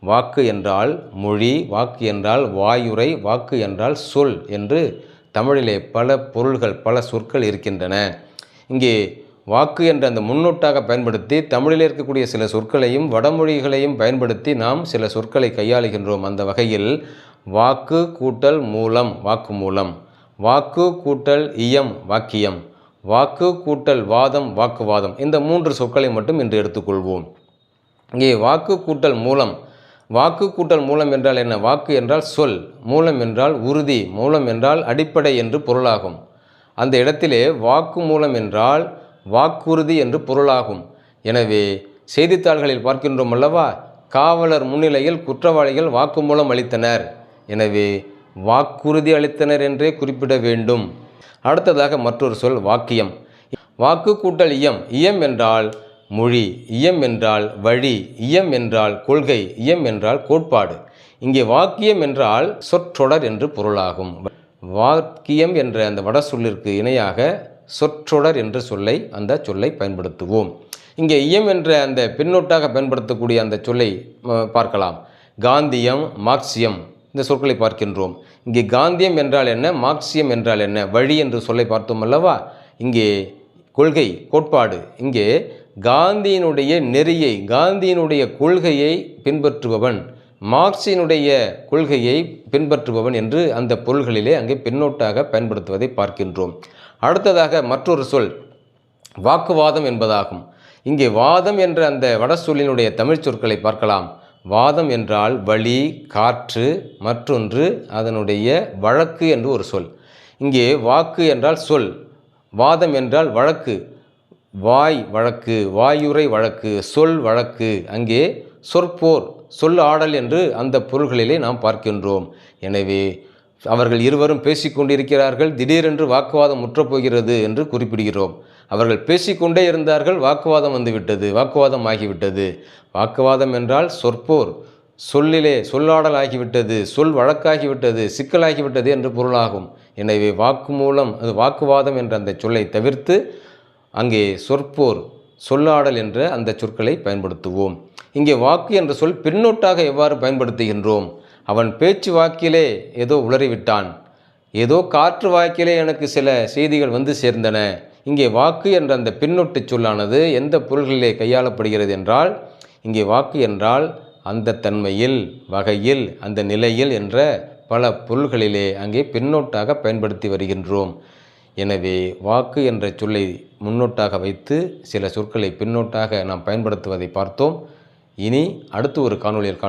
வாக்கு என்றால் மொழி, வாக்கு என்றால் வாயுரை, வாக்கு என்றால் சொல் என்று தமிழிலே பல பொருள்கள், பல சொற்கள் இருக்கின்றன. இங்கே வாக்கு என்ற அந்த முன்னொட்டாக பயன்படுத்தி தமிழில் இருக்கக்கூடிய சில சொற்களையும் வடமொழிகளையும் பயன்படுத்தி நாம் சில சொற்களை கையாளுகின்றோம். அந்த வகையில் வாக்கு கூட்டல் மூலம் வாக்கு மூலம், வாக்கு கூட்டல் இயம் வாக்கியம், வாக்கு கூட்டல் வாதம் வாக்குவாதம், இந்த 3 சொற்களை மட்டும் இன்று எடுத்துக்கொள்வோம். இங்கே வாக்கு கூட்டல் மூலம், வாக்கு கூட்டல் மூலம் என்றால் என்ன? வாக்கு என்றால் சொல், மூலம் என்றால் உறுதி, மூலம் என்றால் அடிப்படை என்று பொருளாகும். அந்த இடத்திலே வாக்கு மூலம் என்றால் வாக்குறுதி என்று பொருளாகும். எனவே செய்தித்தாள்களில் பார்க்கின்றோம் அல்லவா, காவலர் முன்னிலையில் குற்றவாளிகள் வாக்குமூலம் அளித்தனர். எனவே வாக்குறுதி அளித்தனர் என்றே குறிப்பிட வேண்டும். அடுத்ததாக மற்றொரு சொல் வாக்கியம். வாக்கு கூட்டல் இயம், இயம் என்றால் மொழி, இயம் என்றால் வழி, இயம் என்றால் கொள்கை, இயம் என்றால் கோட்பாடு. இங்கே வாக்கியம் என்றால் சொற்றொடர் என்று பொருளாகும். வாக்கியம் என்ற அந்த வட சொல்லிற்கு இணையாக சொற்றொடர் என்ற சொல்லை, அந்த சொல்லை பயன்படுத்துவோம். இங்கே இயம் என்ற அந்த பின்னொட்டாக பயன்படுத்தக்கூடிய அந்த சொல்லை பார்க்கலாம். காந்தியம், மார்க்சியம், இந்த சொற்களை பார்க்கின்றோம். இங்கே காந்தியம் என்றால் என்ன, மார்க்சியம் என்றால் என்ன, வழி என்று சொல்லை பார்த்தோம் அல்லவா. இங்கே கொள்கை, கோட்பாடு. இங்கே காந்தியினுடைய நெறியை, காந்தியினுடைய கொள்கையை பின்பற்றுபவன், மார்க்சினுடைய கொள்கையை பின்பற்றுபவன் என்று அந்த பொருள்களிலே அங்கே பின்னொட்டாக பயன்படுத்துவதை பார்க்கின்றோம். அடுத்ததாக மற்றொரு சொல் வாக்குவாதம் என்பதாகும். இங்கே வாதம் என்ற அந்த வட சொல்லினுடைய தமிழ் சொற்களை பார்க்கலாம். வாதம் என்றால் வழி, காற்று, மற்றொன்று அதனுடைய வழக்கு என்று ஒரு சொல். இங்கே வாக்கு என்றால் சொல், வாதம் என்றால் வழக்கு, வாய் வழக்கு, வாயுரை வழக்கு, சொல் வழக்கு. அங்கே சொற்போர், சொல் ஆடல் என்று அந்த பொருள்களிலே நாம் பார்க்கின்றோம். எனவே அவர்கள் இருவரும் பேசிக்கொண்டிருக்கிறார்கள், திடீரென்று வாக்குவாதம் முற்றப்போகிறது என்று குறிப்பிடுகிறோம். அவர்கள் பேசிக்கொண்டே இருந்தார்கள், வாக்குவாதம் வந்துவிட்டது, வாக்குவாதம் ஆகிவிட்டது. வாக்குவாதம் என்றால் சொற்போர், சொல்லிலே சொல்லாடல் ஆகிவிட்டது, சொல் வழக்காகிவிட்டது, சிக்கலாகிவிட்டது என்று பொருளாகும். எனவே வாக்கு மூலம், அது வாக்குவாதம் என்ற அந்த சொல்லை தவிர்த்து அங்கே சொற்போர், சொல்லாடல் என்ற அந்த சொற்களை பயன்படுத்துவோம். இங்கே வாக்கு என்ற சொல் பின்னொட்டாக எவ்வாறு பயன்படுத்துகின்றோம்? அவன் பேச்சு வாக்கிலே ஏதோ உளறிவிட்டான், ஏதோ காற்று வாக்கிலே எனக்கு சில செய்திகள் வந்து சேர்ந்தன. இங்கே வாக்கு என்ற அந்த பின்னொட்டு சொல்லானது எந்த பொருள்களிலே கையாளப்படுகிறது என்றால், இங்கே வாக்கு என்றால் அந்த தன்மையில், வகையில், அந்த நிலையில் என்ற பல பொருள்களிலே அங்கே பின்னொட்டாக பயன்படுத்தி வருகின்றோம். எனவே வாக்கு என்ற சொல்லை முன்னொட்டாக வைத்து சில சொற்களை பின்னொட்டாக நாம் பயன்படுத்துவதை பார்த்தோம். இனி அடுத்து ஒரு காணொளியில்